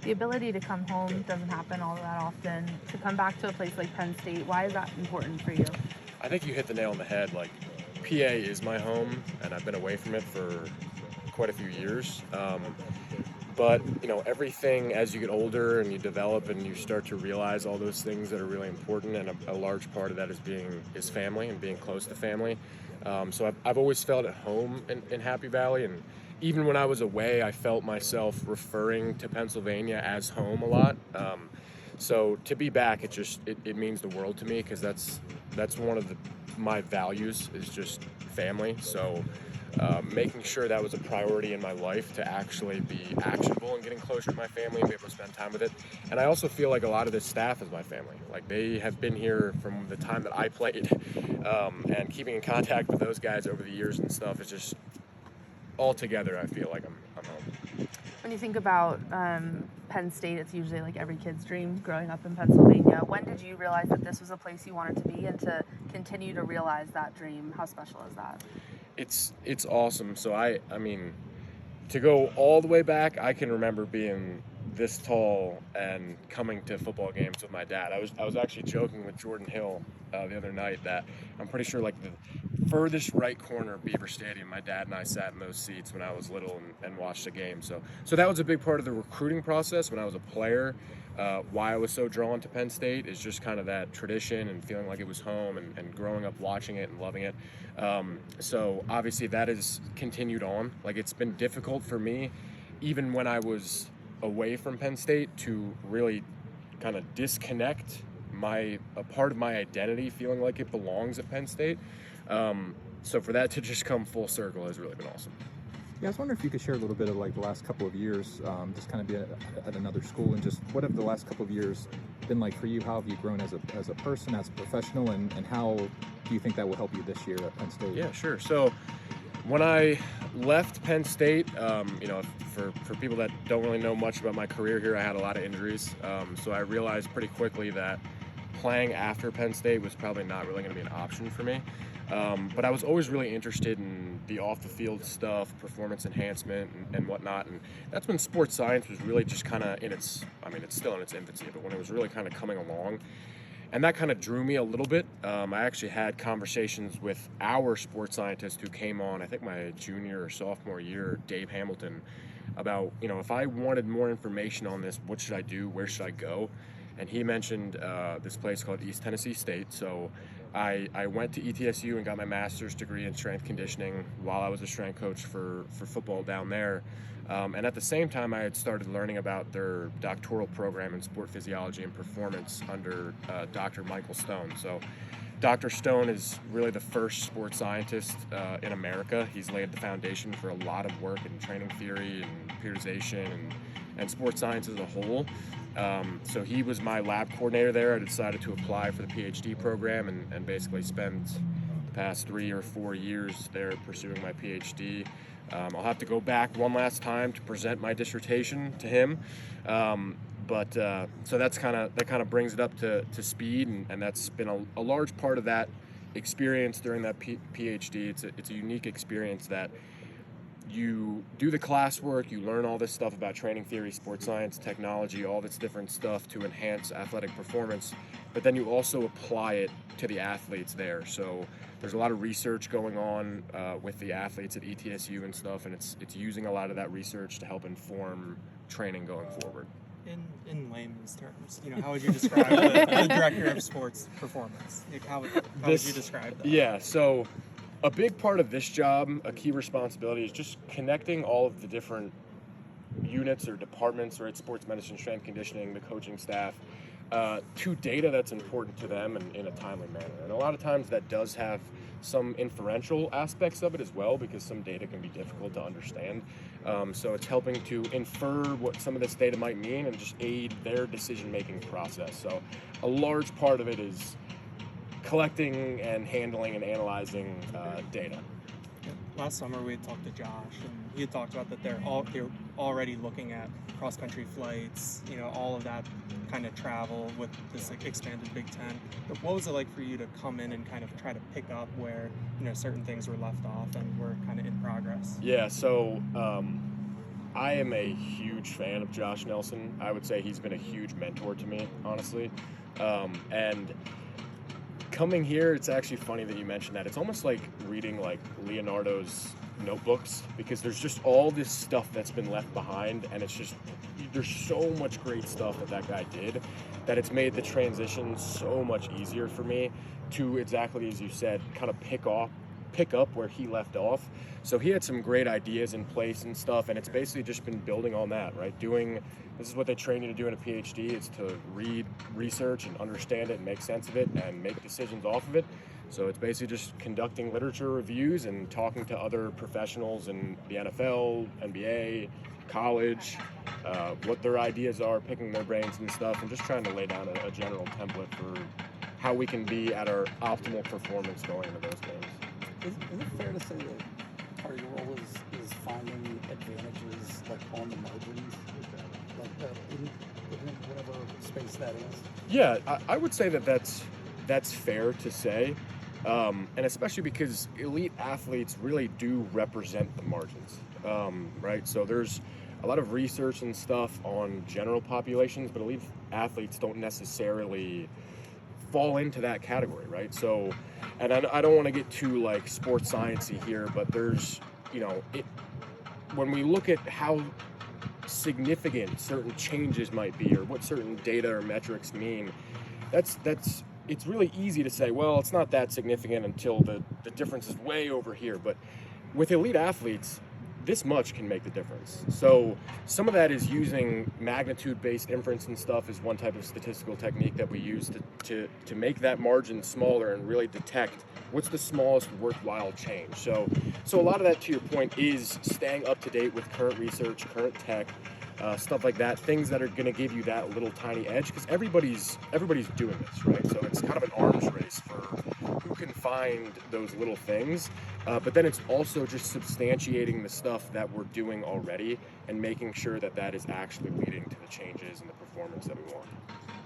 The ability to come home doesn't happen all that often. To come back to a place like Penn State, why is that important for you? I think you hit the nail on the head. Like, PA is my home, and I've been away from it for quite a few years. But everything, as you get older and you develop and you start to realize all those things that are really important, and a large part of that is family and being close to family. So I've always felt at home in Happy Valley, and even when I was away, I felt myself referring to Pennsylvania as home a lot. So to be back, it means the world to me, because that's one of my values is just family. So making sure that was a priority in my life, to actually be actionable and getting closer to my family and be able to spend time with it. And I also feel like a lot of this staff is my family. Like, they have been here from the time that I played, and keeping in contact with those guys over the years and stuff is just all together. I feel like I'm home. When you think about Penn State, it's usually like every kid's dream growing up in Pennsylvania. When did you realize that this was a place you wanted to be, and to continue to realize that dream? How special is that? It's awesome. So I mean, to go all the way back, I can remember being this tall and coming to football games with my dad. I was actually joking with Jordan Hill the other night that I'm pretty sure, like, the furthest right corner of Beaver Stadium, my dad and I sat in those seats when I was little and watched a game. So that was a big part of the recruiting process when I was a player. Why I was so drawn to Penn State is just kind of that tradition and feeling like it was home, and growing up watching it and loving it. So obviously that has continued on. Like, it's been difficult for me, even when I was away from Penn State, to really kind of disconnect a part of my identity, feeling like it belongs at Penn State. So for that to just come full circle has really been awesome. Yeah, I was wondering if you could share a little bit of, like, the last couple of years, just kind of be at another school, and just what have the last couple of years been like for you? How have you grown as a person, as a professional, and how do you think that will help you this year at Penn State? Yeah, sure. So when I left Penn State, for people that don't really know much about my career here, I had a lot of injuries. So I realized pretty quickly that playing after Penn State was probably not really going to be an option for me. But I was always really interested in the off-the-field stuff, performance enhancement and whatnot. And that's when sports science was really just kind of it's still in its infancy, but when it was really kind of coming along. And that kind of drew me a little bit. I actually had conversations with our sports scientist who came on, I think my junior or sophomore year, Dave Hamilton, about, if I wanted more information on this, what should I do? Where should I go? And he mentioned this place called East Tennessee State. So I went to ETSU and got my master's degree in strength conditioning while I was a strength coach for football down there. And at the same time, I had started learning about their doctoral program in sport physiology and performance under Dr. Michael Stone. So Dr. Stone is really the first sports scientist in America. He's laid the foundation for a lot of work in training theory and periodization and sports science as a whole. So he was my lab coordinator there. I decided to apply for the PhD program and basically spend the past 3 or 4 years there pursuing my PhD. I'll have to go back one last time to present my dissertation to him. But so that kind of brings it up to speed, and that's been a large part of that experience during that PhD. It's a unique experience that you do the classwork, you learn all this stuff about training theory, sports science, technology, all this different stuff to enhance athletic performance, but then you also apply it to the athletes there. So there's a lot of research going on with the athletes at ETSU and stuff, and it's using a lot of that research to help inform training going forward. In layman's terms, how would you describe the director of sports performance? Like, how would you describe that? Yeah, so a big part of this job, a key responsibility, is just connecting all of the different units or departments, right? Sports medicine, strength conditioning, the coaching staff, to data that's important to them and in a timely manner. And a lot of times that does have some inferential aspects of it as well, because some data can be difficult to understand. So it's helping to infer what some of this data might mean and just aid their decision-making process. So a large part of it is collecting and handling and analyzing data. Last summer we had talked to Josh, and he had talked about that they're already looking at cross-country flights, all of that kind of travel with this expanded Big Ten. But what was it like for you to come in and kind of try to pick up where certain things were left off and were kind of in progress? Yeah, so I am a huge fan of Josh Nelson. I would say he's been a huge mentor to me, honestly. And coming here, it's actually funny that you mentioned that. It's almost like reading like Leonardo's notebooks, because there's just all this stuff that's been left behind, and it's just, there's so much great stuff that guy did that it's made the transition so much easier for me to, exactly as you said, kind of pick up where he left off. So he had some great ideas in place and stuff, and it's basically just been building on that, right? This is what they train you to do in a PhD, is to read, research, and understand it and make sense of it and make decisions off of it. So it's basically just conducting literature reviews and talking to other professionals in the NFL, NBA, college, what their ideas are, picking their brains and stuff, and just trying to lay down a general template for how we can be at our optimal performance going into those games. Is it fair to say that part of your role is finding advantages like on the margins, like in whatever space that is? Yeah, I would say that's fair to say, and especially because elite athletes really do represent the margins, right? So there's a lot of research and stuff on general populations, but elite athletes don't necessarily fall into that category, right? So, and I don't want to get too like sports sciencey here, but there's, when we look at how significant certain changes might be, or what certain data or metrics mean, it's really easy to say, well, it's not that significant until the difference is way over here. But with elite athletes, this much can make the difference. So some of that is using magnitude-based inference and stuff is one type of statistical technique that we use to make that margin smaller and really detect what's the smallest worthwhile change. So a lot of that, to your point, is staying up to date with current research, current tech, stuff like that, things that are going to give you that little tiny edge, because everybody's doing this, right? So it's kind of an arms race for who can find those little things, but then it's also just substantiating the stuff that we're doing already and making sure that is actually leading to the changes and the performance that we want.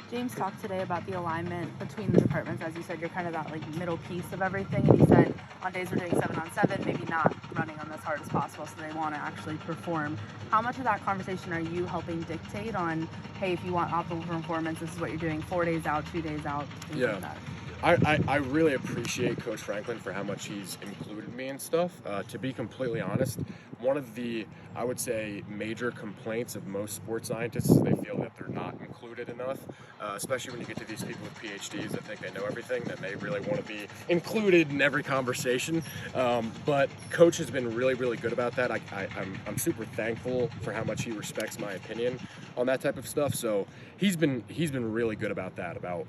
James talked today about the alignment between the departments. As you said, you're kind of that like middle piece of everything. And he said on days we're doing 7-on-7, maybe not running them as hard as possible, so they want to actually perform. How much of that conversation are you helping dictate on, hey, if you want optimal performance, this is what you're doing 4 days out, 2 days out, things like that? I really appreciate Coach Franklin for how much he's included me in stuff. To be completely honest, one of the, I would say, major complaints of most sports scientists is they feel that they're not included enough, especially when you get to these people with PhDs that think they know everything, that they really want to be included in every conversation. But Coach has been really, really good about that. I'm super thankful for how much he respects my opinion on that type of stuff. So he's been really good about that, about,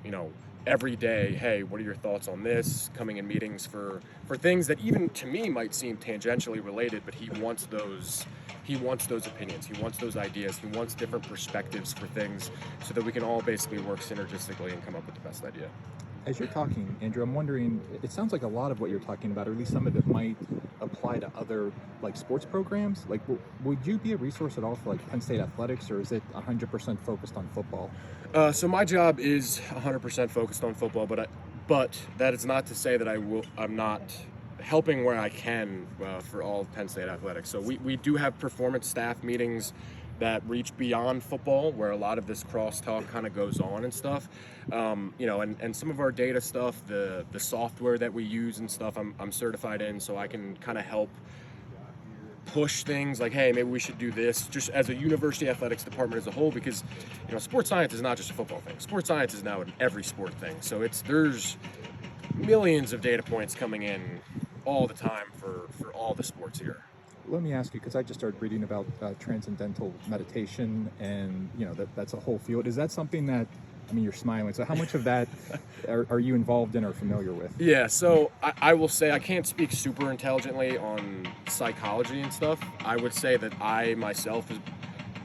every day, hey, what are your thoughts on this? Coming in meetings for things that even to me might seem tangentially related, but he wants those opinions, he wants those ideas, he wants different perspectives for things so that we can all basically work synergistically and come up with the best idea. As you're talking, Andrew, I'm wondering, it sounds like a lot of what you're talking about, or at least some of it, might apply to other like sports programs. Like, would you be a resource at all for like Penn State athletics, or is it 100% focused on football? So my job is 100% focused on football, but that is not to say that I'm not helping where I can for all of Penn State athletics. So we do have performance staff meetings that reach beyond football, where a lot of this crosstalk kind of goes on and stuff. And some of our data stuff, the software that we use and stuff, I'm certified in, so I can kind of help push things like, hey, maybe we should do this, just as a university athletics department as a whole, because sports science is not just a football thing. Sports science is now an every sport thing. So there's millions of data points coming in all the time for all the sports here. Let me ask you, because I just started reading about transcendental meditation, and that's a whole field. Is that something that, you're smiling, so how much of that are you involved in or familiar with? Yeah, so I will say I can't speak super intelligently on psychology and stuff. I would say that I myself is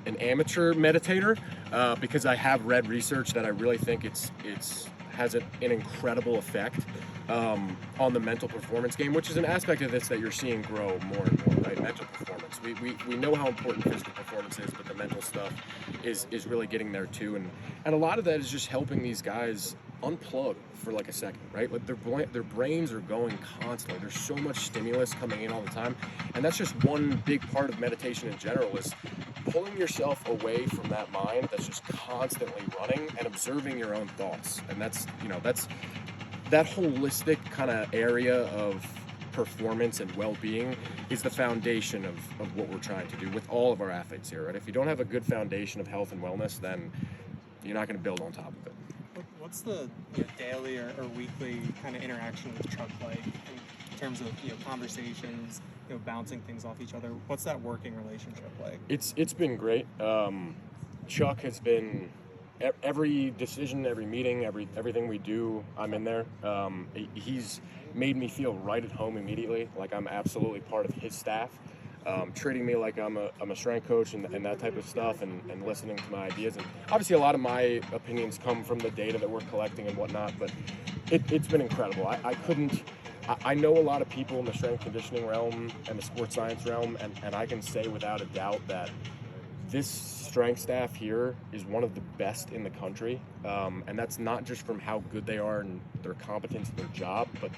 an amateur meditator because I have read research that I really think it's has an incredible effect on the mental performance game, which is an aspect of this that you're seeing grow more and more, right? Mental performance. We know how important physical performance is, but the mental stuff is really getting there too. And a lot of that is just helping these guys unplug for like a second, right? Like their brains are going constantly. There's so much stimulus coming in all the time. And that's just one big part of meditation in general, is pulling yourself away from that mind that's just constantly running and observing your own thoughts. And that's that holistic kind of area of performance and well-being is the foundation of what we're trying to do with all of our athletes here, right? If you don't have a good foundation of health and wellness, then you're not going to build on top of it. What's the daily or weekly kind of interaction with Chuck like in terms of conversations, bouncing things off each other? What's that working relationship like? It's been great. Chuck has been every decision, every meeting, everything we do, I'm in there. He's made me feel right at home immediately, like I'm absolutely part of his staff. Treating me like I'm a strength coach and that type of stuff, and listening to my ideas. And obviously a lot of my opinions come from the data that we're collecting and whatnot, but it's been incredible. I know a lot of people in the strength conditioning realm and the sports science realm, and I can say without a doubt that this strength staff here is one of the best in the country, and that's not just from how good they are and their competence in their job, but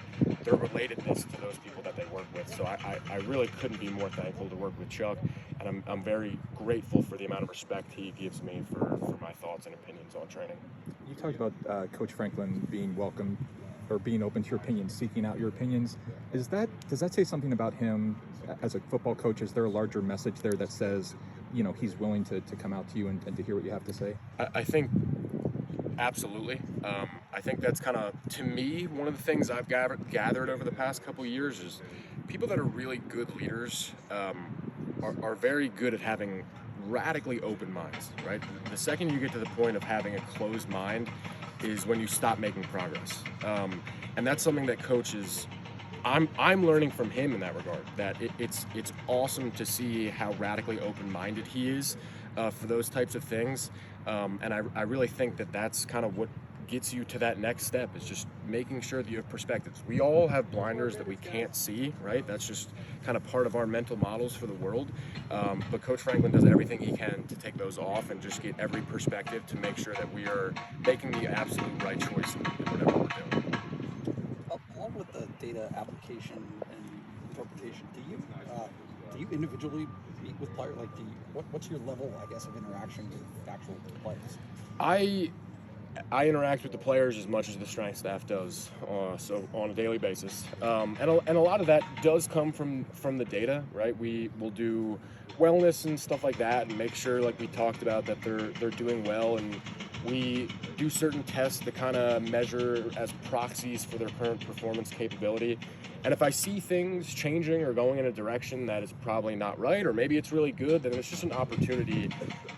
their relatedness to those people that they work with. So I really couldn't be more thankful to work with Chuck, and I'm very grateful for the amount of respect he gives me for my thoughts and opinions on training. You talked about Coach Franklin being welcome or being open to your opinions, seeking out your opinions. Does that say something about him as a football coach? Is there a larger message there that says, he's willing to come out to you and to hear what you have to say? I think absolutely. I think that's kind of, to me, one of the things I've gathered over the past couple of years is people that are really good leaders are very good at having radically open minds, right? The second you get to the point of having a closed mind is when you stop making progress. And that's something that coaches, I'm learning from him in that regard, that it's awesome to see how radically open-minded he is for those types of things. And I really think that that's kind of what gets you to that next step, is just making sure that you have perspectives. We all have blinders that we can't see, right? That's just kind of part of our mental models for the world. But Coach Franklin does everything he can to take those off and just get every perspective to make sure that we are making the absolute right choice in whatever we're doing. Along with the data application and interpretation, do you individually meet with players? Like, what's your level, I guess, of interaction with actual players? I interact with the players as much as the strength staff does, so on a daily basis, and a lot of that does come from the data, right? We will do wellness and stuff like that, and make sure, like we talked about, that they're doing well, and we do certain tests to kind of measure as proxies for their current performance capability. And if I see things changing or going in a direction that is probably not right, or maybe it's really good, then it's just an opportunity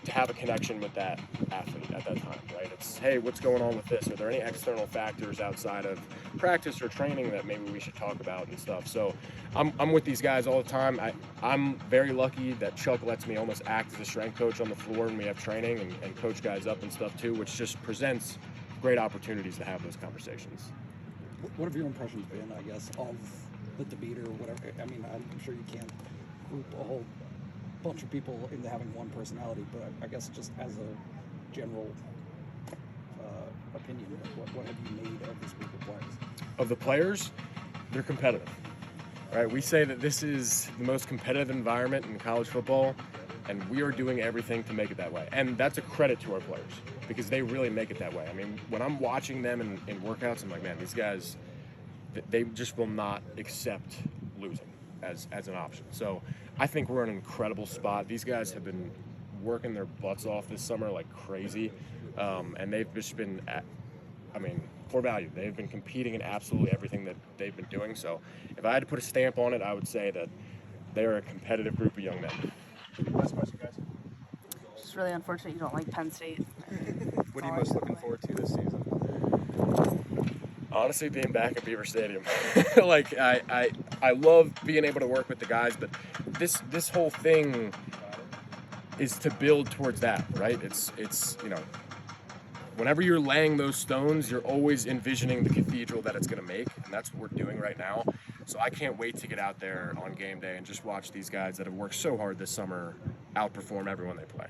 to have a connection with that athlete at that time, right? It's, hey, what's going on with this? Are there any external factors outside of practice or training that maybe we should talk about and stuff? So I'm with these guys all the time. I'm very lucky that Chuck lets me almost act as a strength coach on the floor when we have training, and coach guys up and stuff too, which just presents great opportunities to have those conversations. What have your impressions been, I guess, of the debate or whatever? I mean, I'm sure you can't group a whole bunch of people into having one personality, but I guess just as a general opinion, what have you made of this group of players? Of the players, they're competitive, right? We say that this is the most competitive environment in college football, and we are doing everything to make it that way. And that's a credit to our players, because they really make it that way. I mean, when I'm watching them in workouts, I'm like, man, these guys, they just will not accept losing as an option. So I think we're in an incredible spot. These guys have been working their butts off this summer like crazy, and they've just been core value. They've been competing in absolutely everything that they've been doing. So if I had to put a stamp on it, I would say that they're a competitive group of young men. Last question, guys. It's just really unfortunate you don't like Penn State. What are you most looking forward to this season? Honestly, being back at Beaver Stadium. Like, I love being able to work with the guys, but this whole thing is to build towards that, right? It's whenever you're laying those stones, you're always envisioning the cathedral that it's going to make, and that's what we're doing right now. So I can't wait to get out there on game day and just watch these guys that have worked so hard this summer outperform everyone they play.